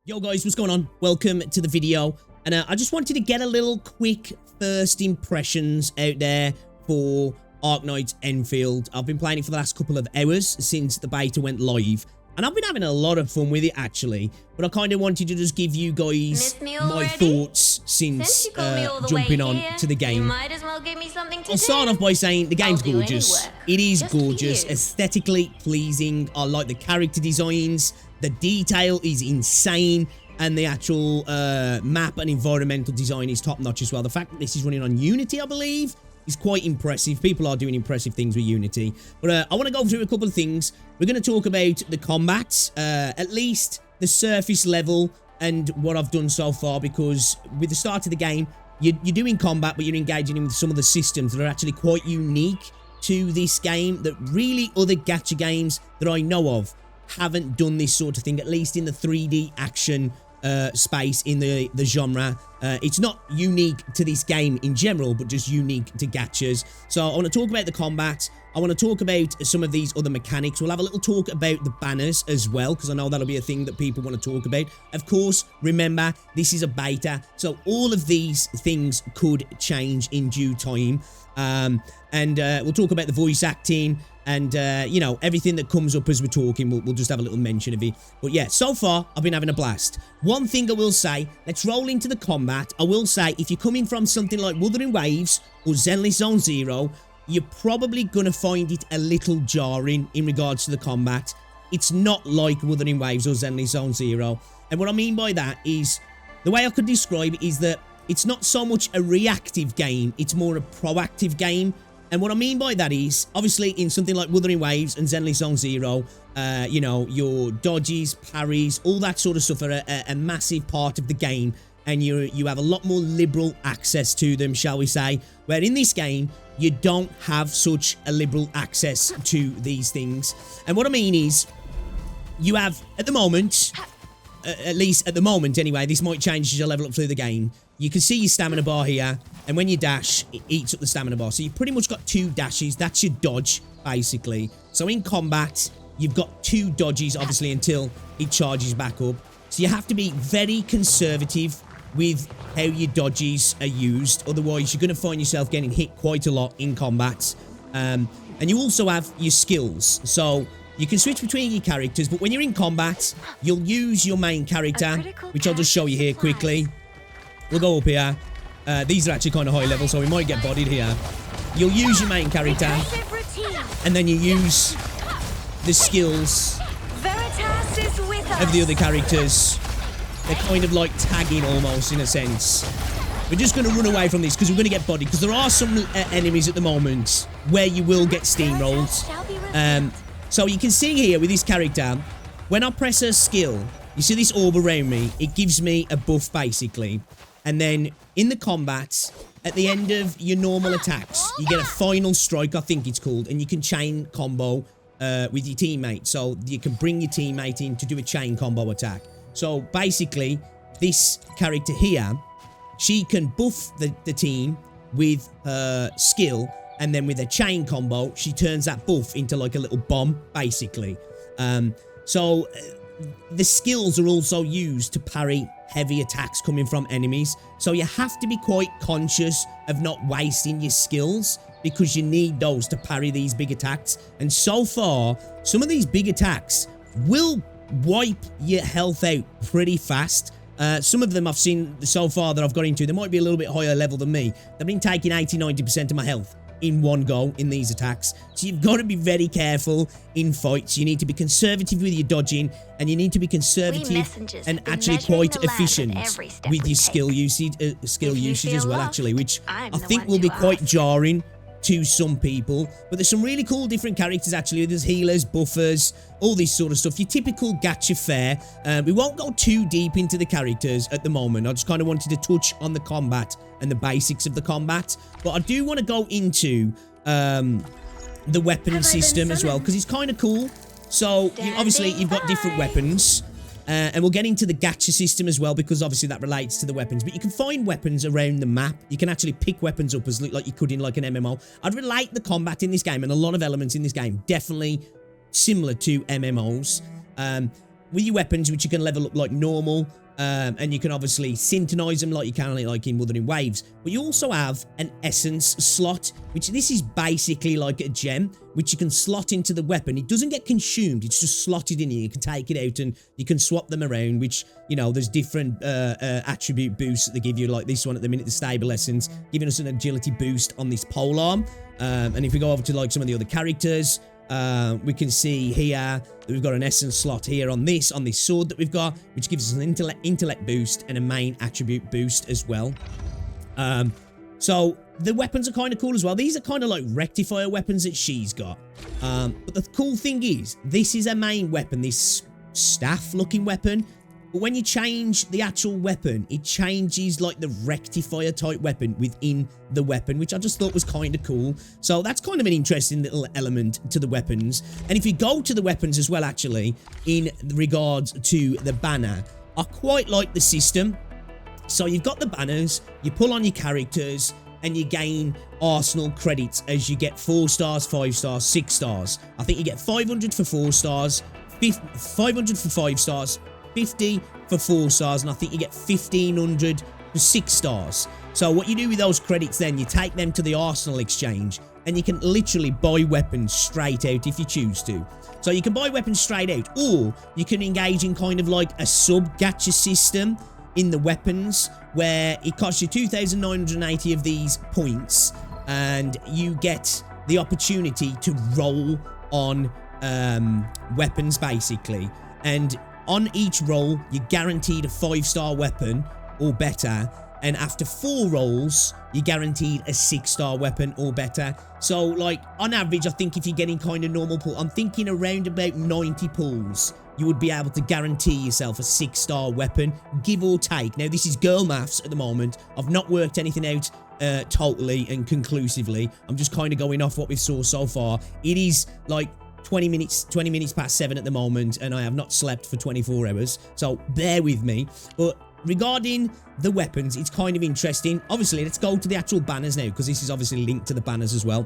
Yo guys, what's going on? Welcome to the video, and I just wanted to get a little quick first impressions out there for Arknights Endfield. I've been playing it for the last couple of hours since the beta went live, and I've been having a lot of fun with it actually, but I kind of wanted to just give you guys my thoughts since jumping on to the game. I'll start off by saying the game's gorgeous. It is gorgeous, aesthetically pleasing. I like the character designs. The detail is insane, and the actual map and environmental design is top-notch as well. The fact that this is running on Unity, I believe, is quite impressive. People are doing impressive things with Unity. But I want to go through a couple of things. We're going to talk about the combat, at least the surface level and what I've done so far, because with the start of the game, you're doing combat, but you're engaging in with some of the systems that are actually quite unique to this game, that really other gacha games that I know of haven't done this sort of thing, at least in the 3D action space in the genre. It's not unique to this game in general, but just unique to gachas. So I want to talk about the combat. I want to talk about some of these other mechanics. We'll have a little talk about the banners as well, because I know that'll be a thing that people want to talk about. Of course, remember, this is a beta, so all of these things could change in due time. We'll talk about the voice acting and, you know, everything that comes up as we're talking. We'll just have a little mention of it. But yeah, so far, I've been having a blast. One thing I will say, let's roll into the combat. I will say, if you're coming from something like Wuthering Waves or Zenless Zone Zero, you're probably going to find it a little jarring in regards to the combat. It's not like Wuthering Waves or Zenless Zone Zero. And what I mean by that is, the way I could describe it is that it's not so much a reactive game, it's more a proactive game. And what I mean by that is, obviously, in something like Wuthering Waves and Zenless Zone Zero, you know, your dodges, parries, all that sort of stuff are a massive part of the game, and you have a lot more liberal access to them, shall we say, where in this game, you don't have such a liberal access to these things. And what I mean is, you have, at the moment, at least at the moment anyway, this might change as you level up through the game, you can see your stamina bar here, and when you dash, it eats up the stamina bar. So you've pretty much got two dashes. That's your dodge, basically. So in combat, you've got two dodges, obviously, until it charges back up. So you have to be very conservative with how your dodges are used. Otherwise, you're going to find yourself getting hit quite a lot in combat. And you also have your skills. So you can switch between your characters, but when you're in combat, you'll use your main character, which I'll just show you here quickly. We'll go up here. These are actually kind of high level, so we might get bodied here. You'll use your main character, and then you use the skills of the other characters. They're kind of like tagging almost, in a sense. We're just going to run away from this because we're going to get bodied, because there are some enemies at the moment where you will get steamrolled. So you can see here with this character, when I press her skill, you see this orb around me, it gives me a buff basically. And then in the combat, at the end of your normal attacks, you get a final strike, I think it's called, and you can chain combo with your teammate. So you can bring your teammate in to do a chain combo attack. So basically, this character here, she can buff the team with her skill, and then with a chain combo, she turns that buff into like a little bomb, basically. The skills are also used to parry heavy attacks coming from enemies. So you have to be quite conscious of not wasting your skills, because you need those to parry these big attacks. And so far, some of these big attacks will wipe your health out pretty fast. Some of them I've seen so far that I've got into, they might be a little bit higher level than me. They've been taking 80-90% of my health in one go in these attacks. So you've got to be very careful in fights. You need to be conservative with your dodging, and you need to be conservative and actually quite efficient with your skill usage as well, actually, which I think will be quite jarring to some people. But there's some really cool different characters, actually. There's healers, buffers, all this sort of stuff. Your typical gacha fare. We won't go too deep into the characters at the moment. I just kind of wanted to touch on the combat and the basics of the combat. But I do want to go into the weapon system as well, because it's kind of cool. So obviously you've got different weapons. And we'll get into the gacha system as well, because obviously that relates to the weapons. But you can find weapons around the map. You can actually pick weapons up as like you could in like an MMO. I'd relate the combat in this game and a lot of elements in this game definitely similar to MMOs. with your weapons, which you can level up like normal, and you can obviously syntonize them like you can like in Wuthering Waves. But you also have an essence slot, which this is basically like a gem, which you can slot into the weapon. It doesn't get consumed, it's just slotted in here. You can take it out and you can swap them around, which, you know, there's different attribute boosts that they give you, like this one at the minute, the stable essence, giving us an agility boost on this polearm. And if we go over to like some of the other characters, we can see here that we've got an essence slot here on this sword that we've got, which gives us an intellect boost and a main attribute boost as well. So the weapons are kind of cool as well. These are kind of like rectifier weapons that she's got. But the cool thing is, this is a main weapon, this staff looking weapon. But when you change the actual weapon, it changes like the rectifier type weapon within the weapon, which I just thought was kind of cool. So that's kind of an interesting little element to the weapons. And if you go to the weapons as well, actually, in regards to the banner, I quite like the system. So you've got the banners, you pull on your characters, and you gain Arsenal credits as you get 4 stars, 5 stars, 6 stars. I think you get 500 for 4 stars, 500 for 5 stars, 50 for 4 stars, and I think you get 1500 for 6 stars. So what you do with those credits then, you take them to the Arsenal exchange, and you can literally buy weapons straight out if you choose to. So you can buy weapons straight out, or you can engage in kind of like a sub-gacha system in the weapons, where it costs you 2,980 of these points, and you get the opportunity to roll on weapons, basically. And on each roll, you're guaranteed a 5-star weapon or better, and after 4 rolls, you're guaranteed a 6-star weapon or better. So, like, on average, I think if you're getting kind of normal pull, I'm thinking around about 90 pulls, you would be able to guarantee yourself a 6-star weapon, give or take. Now, this is girl maths at the moment. I've not worked anything out totally and conclusively. I'm just kind of going off what we saw so far. It is, like, 20 minutes past 7 at the moment, and I have not slept for 24 hours, so bear with me. But regarding the weapons, it's kind of interesting. Obviously, let's go to the actual banners now, because this is obviously linked to the banners as well.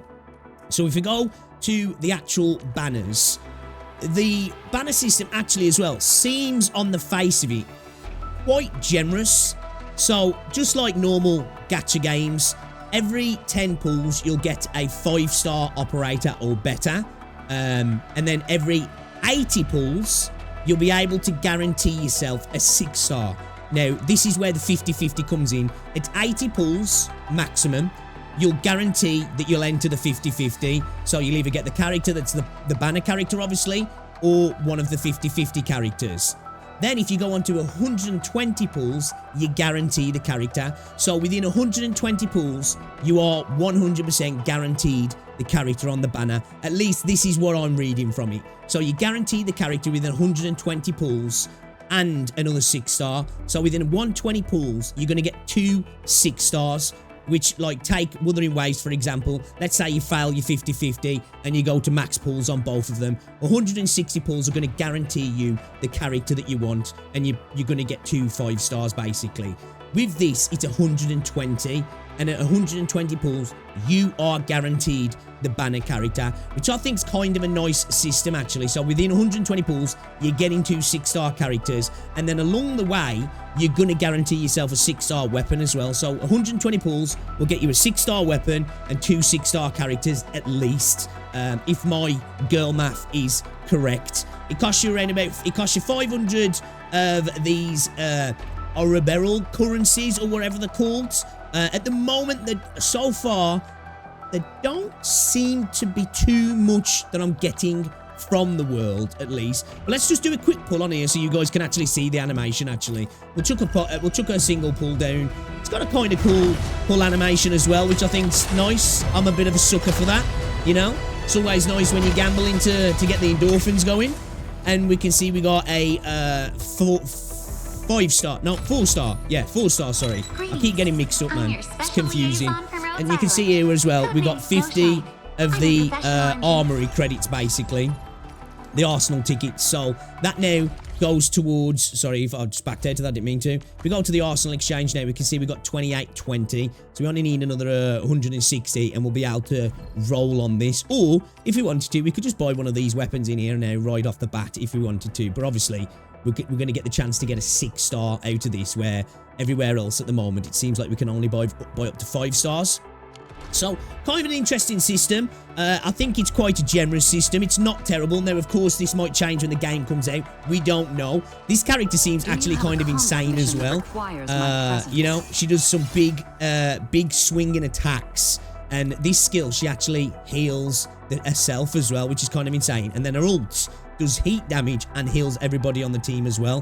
So if we go to the actual banners, the banner system actually as well seems on the face of it quite generous. So just like normal gacha games, every 10 pulls you'll get a 5-star operator or better. And then every 80 pulls, you'll be able to guarantee yourself a 6-star. Now, this is where the 50-50 comes in. It's 80 pulls maximum. You'll guarantee that you'll enter the 50-50. So you'll either get the character that's the banner character, obviously, or one of the 50-50 characters. Then if you go on to 120 pulls, you guarantee the character. So within 120 pulls, you are 100% guaranteed the character on the banner. At least this is what I'm reading from it. So you guarantee the character within 120 pulls and another 6-star. So within 120 pulls, you're going to get 2 6-stars. Which, like, take Wuthering Waves, for example. Let's say you fail your 50-50 and you go to max pulls on both of them. 160 pulls are going to guarantee you the character that you want, and you're going to get 2 5-stars, basically. With this, it's 120, and at 120 pulls, you are guaranteed the banner character, which I think is kind of a nice system, actually. So within 120 pulls, you're getting 2 6-star characters, and then along the way, you're going to guarantee yourself a 6-star weapon as well. So 120 pulls will get you a 6-star weapon and 2 6-star characters at least, if my girl math is correct. It costs you around about, it costs you 500 of these Ouroboros currencies, or whatever they're called. At the moment, that so far, there don't seem to be too much that I'm getting from the world, at least. But let's just do a quick pull on here so you guys can actually see the animation, actually. We'll chuck a single pull down. It's got a kind of cool pull animation as well, which I think's nice. I'm a bit of a sucker for that, you know? It's always nice when you're gambling to get the endorphins going. And we can see we got a 4-star. No, 4-star. Yeah, 4-star, sorry. I keep getting mixed up, man. It's confusing. And you can see here as well, we got 50 of the armory credits, basically. The Arsenal tickets. So that now goes towards, sorry if I just backed out of that, I didn't mean to. If we go to the Arsenal exchange now, we can see we got 2820. So we only need another 160 and we'll be able to roll on this. Or if we wanted to, we could just buy one of these weapons in here now right off the bat if we wanted to. But obviously, we're going to get the chance to get a 6-star out of this, where everywhere else at the moment, it seems like we can only buy up to 5 stars. So, kind of an interesting system. I think it's quite a generous system. It's not terrible. Now, of course, this might change when the game comes out. We don't know. This character seems actually kind of insane as well. You know, she does some big swinging attacks. And this skill, she actually heals herself as well, which is kind of insane. And then her ult does heat damage and heals everybody on the team as well,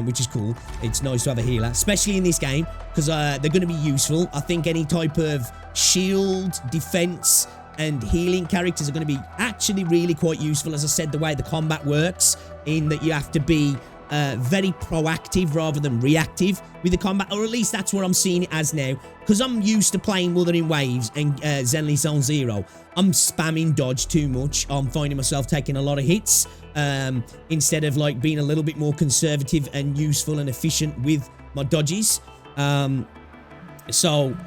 which is cool. It's nice to have a healer, especially in this game, because they're going to be useful. I think any type of shield, defense, and healing characters are going to be actually really quite useful. As I said, the way the combat works, in that you have to be very proactive rather than reactive with the combat, or at least that's what I'm seeing it as now, because I'm used to playing Wuthering Waves and Zenly Zone Zero. I'm spamming dodge too much. I'm finding myself taking a lot of hits instead of like being a little bit more conservative and useful and efficient with my dodges. So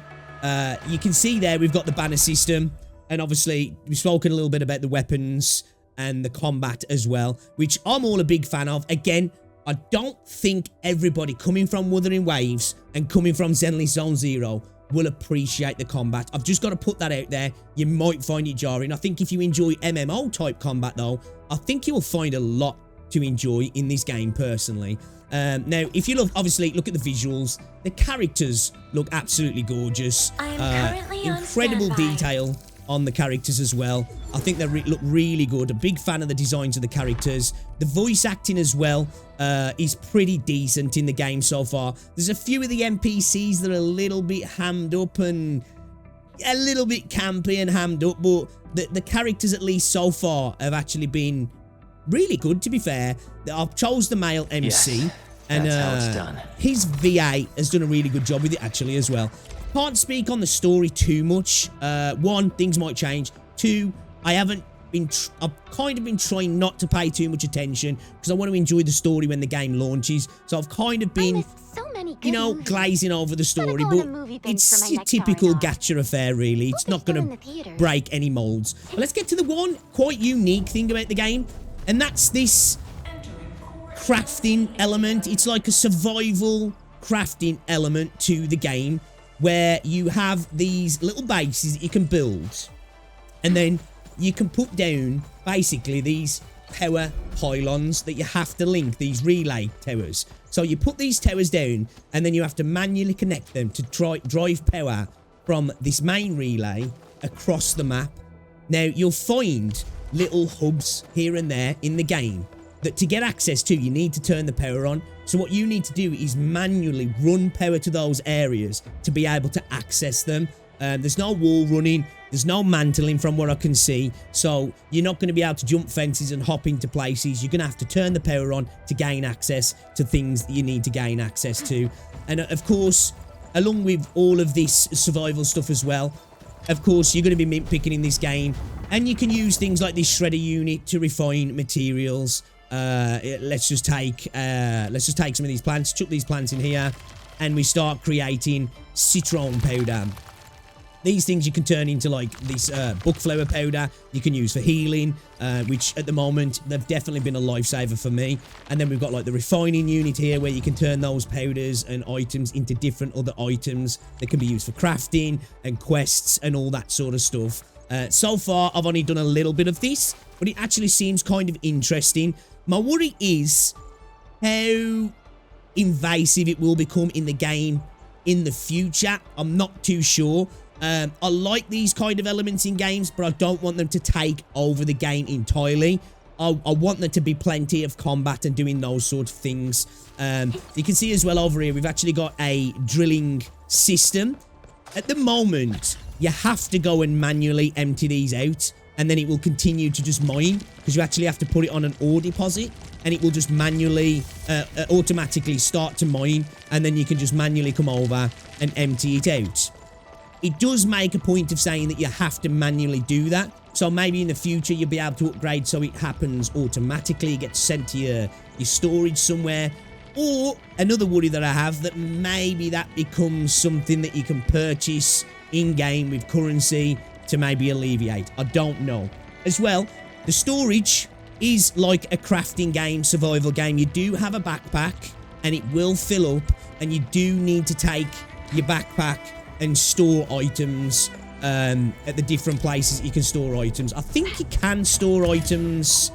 you can see there we've got the banner system, and obviously we've spoken a little bit about the weapons and the combat as well, which I'm all a big fan of. Again, I don't think everybody coming from Wuthering Waves and coming from Zenly Zone Zero will appreciate the combat. I've just got to put that out there. You might find it jarring. I think if you enjoy MMO type combat though, I think you will find a lot to enjoy in this game personally. Now, if you look, obviously, look at the visuals. The characters look absolutely gorgeous. Incredible detail on the characters as well. I think they look really good. A big fan of the designs of the characters. The voice acting as well is pretty decent in the game so far. There's a few of the NPCs that are a little bit hammed up and a little bit campy and hammed up, but the characters, at least so far, have actually been really good, to be fair. I've chose the male MC. Yes, and that's how it's done. His VA has done a really good job with it, actually, as well. Can't speak on the story too much. One, things might change. Two, I've kind of been trying not to pay too much attention because I want to enjoy the story when the game launches. So I've kind of been, you know, glazing over the story, but it's your typical gacha affair, really. It's not going to break any molds. But let's get to the one quite unique thing about the game, and that's this crafting element. It's like a survival crafting element to the game, where you have these little bases that you can build, and then you can put down basically these power pylons that you have to link, these relay towers. So you put these towers down, and then you have to manually connect them to drive power from this main relay across the map. Now, you'll find little hubs here and there in the game that to get access to, you need to turn the power on. So what you need to do is manually run power to those areas to be able to access them. There's no wall running. There's no mantling from what I can see. So you're not going to be able to jump fences and hop into places. You're going to have to turn the power on to gain access to things that you need to gain access to. And of course, along with all of this survival stuff as well, of course, you're going to be mint picking in this game. And you can use things like this shredder unit to refine materials. Let's just take some of these plants, chuck these plants in here, and we start creating citron powder. These things you can turn into like this buckflower powder you can use for healing, which at the moment they've definitely been a lifesaver for me. And then we've got like the refining unit here, where you can turn those powders and items into different other items that can be used for crafting and quests and all that sort of stuff. So far I've only done a little bit of this, but it actually seems kind of interesting. My worry is how invasive it will become in the game in the future. I'm not too sure. I like these kind of elements in games, but I don't want them to take over the game entirely. I want there to be plenty of combat and doing those sort of things. You can see as well over here, we've actually got a drilling system. At the moment, you have to go and manually empty these out, and then it will continue to just mine, because you actually have to put it on an ore deposit, and it will just manually, automatically start to mine, and then you can just manually come over and empty it out. It does make a point of saying that you have to manually do that, so maybe in the future you'll be able to upgrade so it happens automatically, it gets sent to your storage somewhere. Or another worry that I have, that maybe that becomes something that you can purchase in-game with currency to maybe alleviate. I don't know. As well, the storage is like a crafting game, survival game. You do have a backpack, and it will fill up, and you do need to take your backpack and store items at the different places you can store items. I think you can store items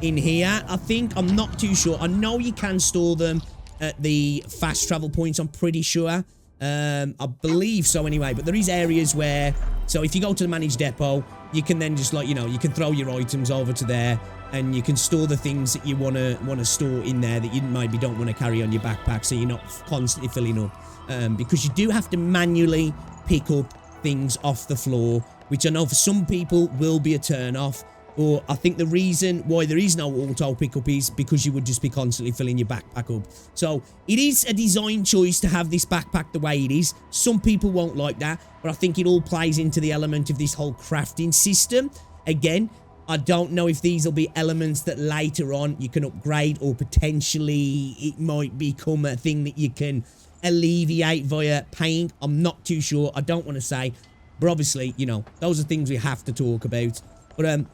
in here, I think. I'm not too sure. I know you can store them at the fast travel points, I'm pretty sure. I believe so anyway, but there is areas where, so if you go to the managed depot, you can then just, like, you know, you can throw your items over to there, and you can store the things that you want to store in there that you maybe don't want to carry on your backpack, so you're not constantly filling up, because you do have to manually pick up things off the floor, which I know for some people will be a turn off. Or I think the reason why there is no auto pickup is because you would just be constantly filling your backpack up. So it is a design choice to have this backpack the way it is. Some people won't like that, but I think it all plays into the element of this whole crafting system. Again, I don't know if these will be elements that later on you can upgrade, or potentially it might become a thing that you can alleviate via paying. I'm not too sure. I don't want to say, but obviously, you know, those are things we have to talk about. But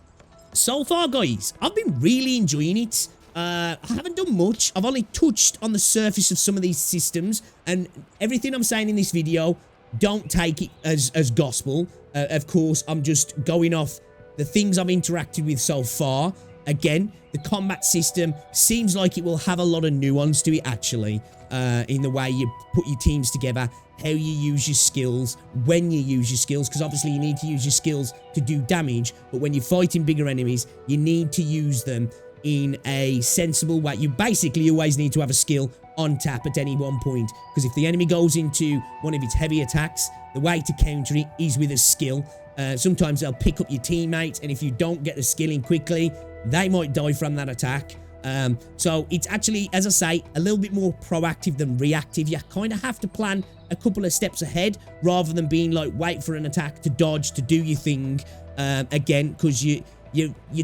so far, guys, I've been really enjoying it. I haven't done much. I've only touched on the surface of some of these systems, and everything I'm saying in this video, don't take it as gospel. Of course, I'm just going off the things I've interacted with so far. Again, the combat system seems like it will have a lot of nuance to it, actually, in the way you put your teams together, how you use your skills, when you use your skills, because obviously you need to use your skills to do damage, but when you're fighting bigger enemies, you need to use them in a sensible way. You basically always need to have a skill on tap at any one point, because if the enemy goes into one of its heavy attacks, the way to counter it is with a skill. Sometimes they'll pick up your teammates, and if you don't get the skill in quickly, they might die from that attack. So it's actually, as I say, a little bit more proactive than reactive. You kind of have to plan a couple of steps ahead, rather than being like, wait for an attack to dodge, to do your thing. Again, because your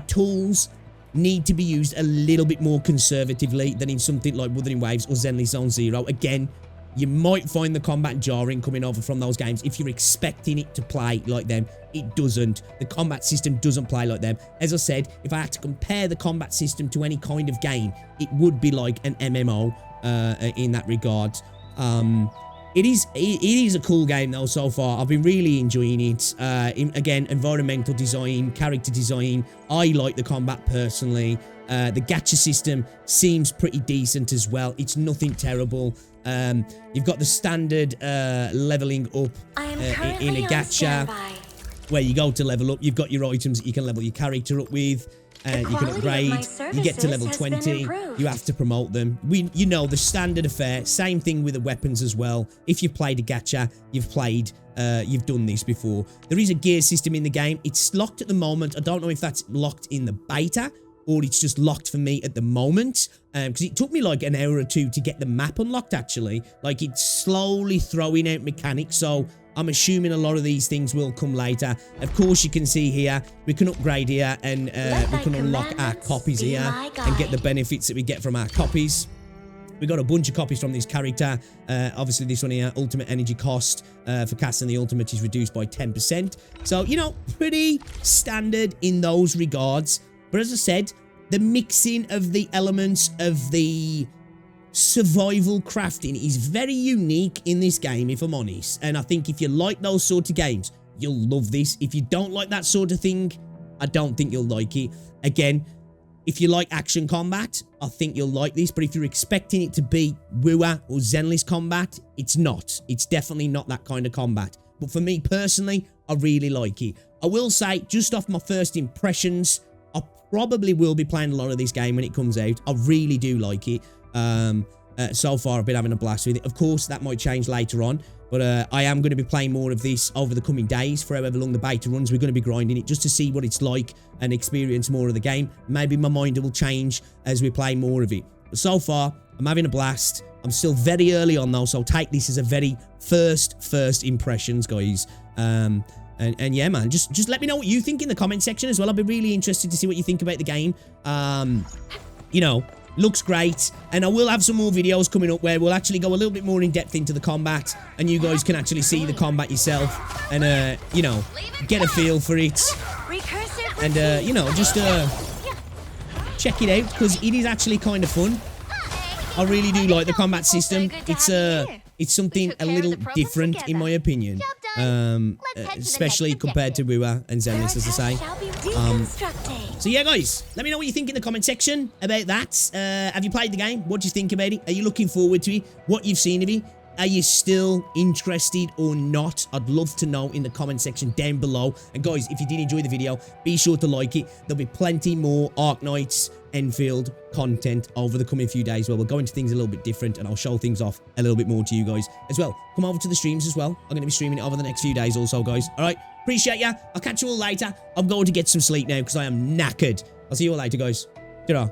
tools need to be used a little bit more conservatively than in something like Wuthering Waves or Zenless Zone Zero. Again, you might find the combat jarring coming over from those games if you're expecting it to play like them. It doesn't. The combat system doesn't play like them. As I said, if I had to compare the combat system to any kind of game, it would be like an MMO in that regard. It is a cool game though so far. I've been really enjoying it. Again, environmental design, character design. I like the combat personally. The gacha system seems pretty decent as well. It's nothing terrible. You've got the standard leveling up in a gacha, where you go to level up. You've got your items that you can level your character up with. You can upgrade. You get to level 20. You have to promote them. You know, the standard affair. Same thing with the weapons as well. If you've played a gacha, you've done this before. There is a gear system in the game. It's locked at the moment. I don't know if that's locked in the beta, or it's just locked for me at the moment, because it took me like an hour or two to get the map unlocked, actually. Like, it's slowly throwing out mechanics, so I'm assuming a lot of these things will come later. Of course, you can see here, we can upgrade here, and we can unlock our copies here and get the benefits that we get from our copies. We got a bunch of copies from this character. Obviously, this one here, ultimate energy cost for casting the ultimate is reduced by 10%. So, you know, pretty standard in those regards. But as I said, the mixing of the elements of the survival crafting is very unique in this game, if I'm honest. And I think if you like those sort of games, you'll love this. If you don't like that sort of thing, I don't think you'll like it. Again, if you like action combat, I think you'll like this. But if you're expecting it to be WoW or Zenless combat, it's not. It's definitely not that kind of combat. But for me personally, I really like it. I will say, just off my first impressions, I probably will be playing a lot of this game when it comes out. I really do like it. So far, I've been having a blast with it. Of course, that might change later on, but I am going to be playing more of this over the coming days. For however long the beta runs, we're going to be grinding it just to see what it's like and experience more of the game. Maybe my mind will change as we play more of it. But so far, I'm having a blast. I'm still very early on though, so take this as a very first impressions, guys. And yeah, man, just let me know what you think in the comment section as well. I'll be really interested to see what you think about the game. You know, looks great, and I will have some more videos coming up where we'll actually go a little bit more in depth into the combat, and you guys can actually see the combat yourself and you know, get a feel for it. Recursive and, you know, just check it out, because it is actually kind of fun. I really do like the combat system. It's something a little different, in my opinion. Especially compared to Rua and Zenless, as I say. So yeah, guys, let me know what you think in the comment section about that. Have you played the game? What do you think about it? Are you looking forward to it? What you've seen of it? Are you still interested or not? I'd love to know in the comment section down below. And guys, if you did enjoy the video, be sure to like it. There'll be plenty more Arknights Endfield content over the coming few days where we'll go into things a little bit different and I'll show things off a little bit more to you guys as well. Come over to the streams as well. I'm going to be streaming it over the next few days also, guys. All right, appreciate ya. I'll catch you all later. I'm going to get some sleep now because I am knackered. I'll see you all later, guys. Ta-ra.